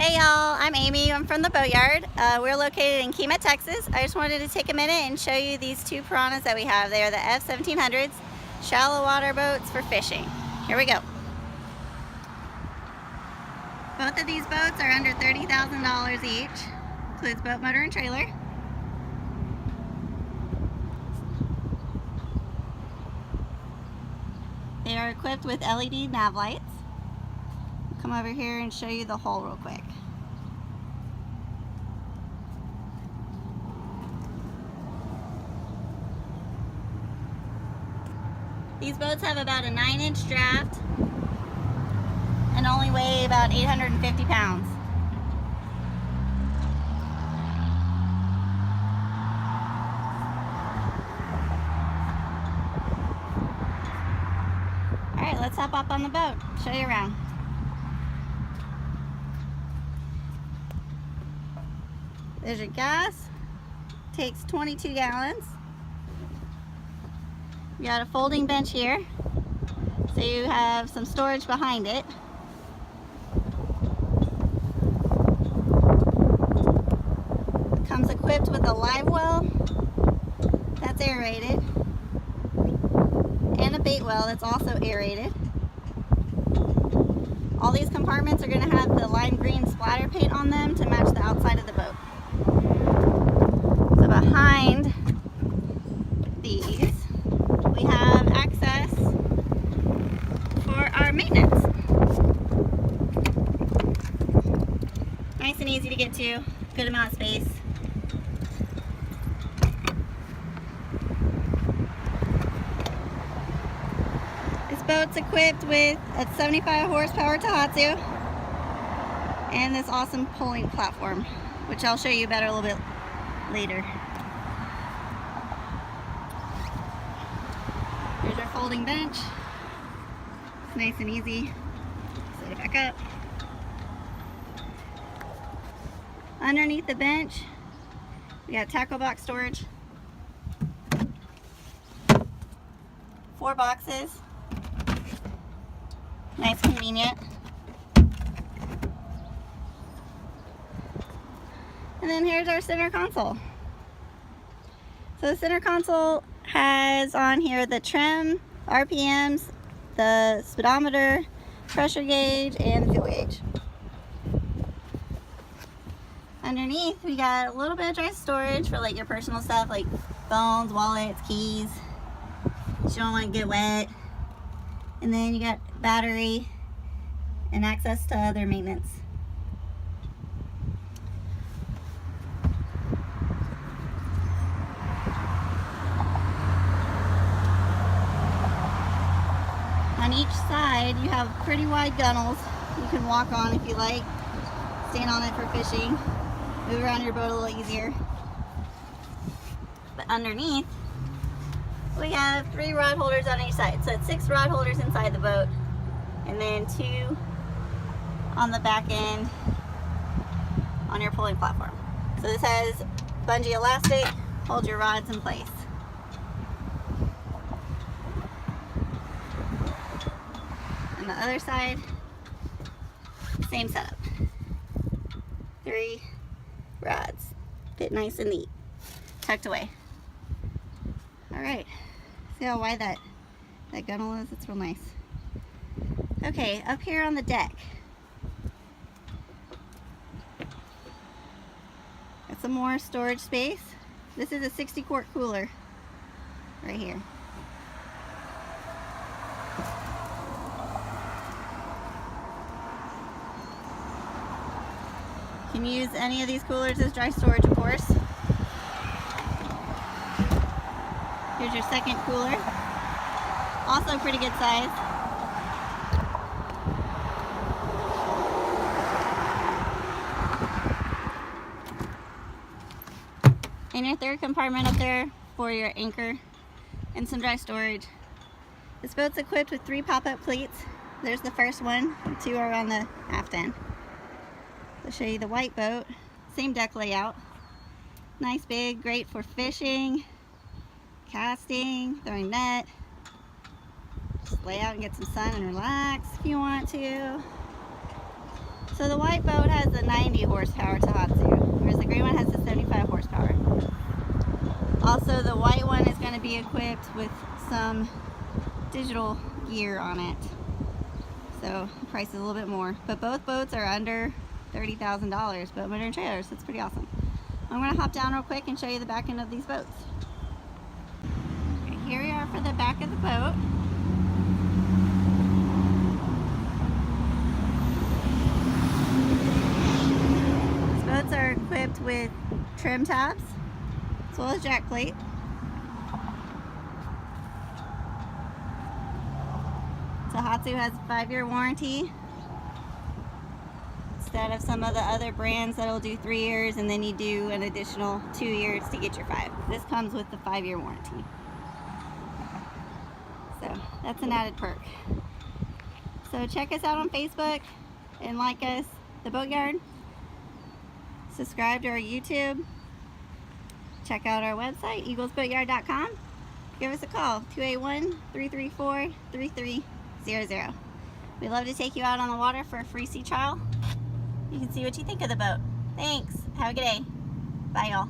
Hey y'all, I'm Amy. I'm from the Boatyard. We're located in Kemah, Texas. I just wanted to take a minute and show you these two piranhas that we have. They are the F1700s, shallow water boats for fishing. Here we go. Both of these boats are under $30,000 each. Includes boat motor and trailer. They are equipped with LED nav lights. Come over here and show you the hull real quick. These boats have about a 9-inch draft and only weigh about 850 pounds. Alright, let's hop up on the boat, show you around. There's your gas, takes 22 gallons. You got a folding bench here, so you have some storage behind it. It comes equipped with a live well that's aerated, and a bait well that's also aerated. All these compartments are going to have the lime green splatter paint on them to match the outside of the boat. So behind these, we have access for our maintenance. Nice and easy to get to, good amount of space. This boat's equipped with a 75 horsepower Tohatsu and this awesome pulling platform, which I'll show you better a little bit later. Here's our folding bench. It's nice and easy. Set it back up. Underneath the bench, we got tackle box storage. 4 boxes. Nice, convenient. And then here's our center console. So the center console has on here the trim, RPMs, the speedometer, pressure gauge, and the fuel gauge. Underneath, we got a little bit of dry storage for like your personal stuff like phones, wallets, keys. You don't want to get wet. And then you got battery and access to other maintenance. On each side, you have pretty wide gunnels you can walk on if you like. Stand on it for fishing. Move around your boat a little easier. But underneath, we have 3 rod holders on each side. So it's 6 rod holders inside the boat, and then 2 on the back end on your pulling platform. So this has bungee elastic, hold your rods in place. On the other side, same setup. 3 rods, fit nice and neat, tucked away. All right, see how wide that gunnel is? It's real nice. Okay, up here on the deck, got some more storage space. This is a 60-quart cooler right here. You can use any of these coolers as dry storage, of course. Here's your second cooler. Also pretty good size. And your third compartment up there for your anchor and some dry storage. This boat's equipped with 3 pop-up cleats. There's the first one, 2 are on the aft end. I'll show you the white boat. Same deck layout. Nice big, great for fishing, casting, throwing net. Just lay out and get some sun and relax if you want to. So the white boat has a 90 horsepower Tohatsu, whereas the green one has a 75 horsepower. Also, the white one is going to be equipped with some digital gear on it. So the price is a little bit more. But both boats are under $30,000, boat motor and trailers, so it's pretty awesome. I'm going to hop down real quick and show you the back end of these boats. Okay, here we are for the back of the boat. Boats are equipped with trim tabs as well as jack plate. Tohatsu has a 5-year warranty instead of some of the other brands that'll do 3 years and then you do an additional 2 years to get your 5. This comes with the 5-year warranty. So that's an added perk. So check us out on Facebook and like us, The Boatyard. Subscribe to our YouTube. Check out our website, eaglesboatyard.com. Give us a call, 281-334-3300. We'd love to take you out on the water for a free sea trial. You can see what you think of the boat. Thanks. Have a good day. Bye, y'all.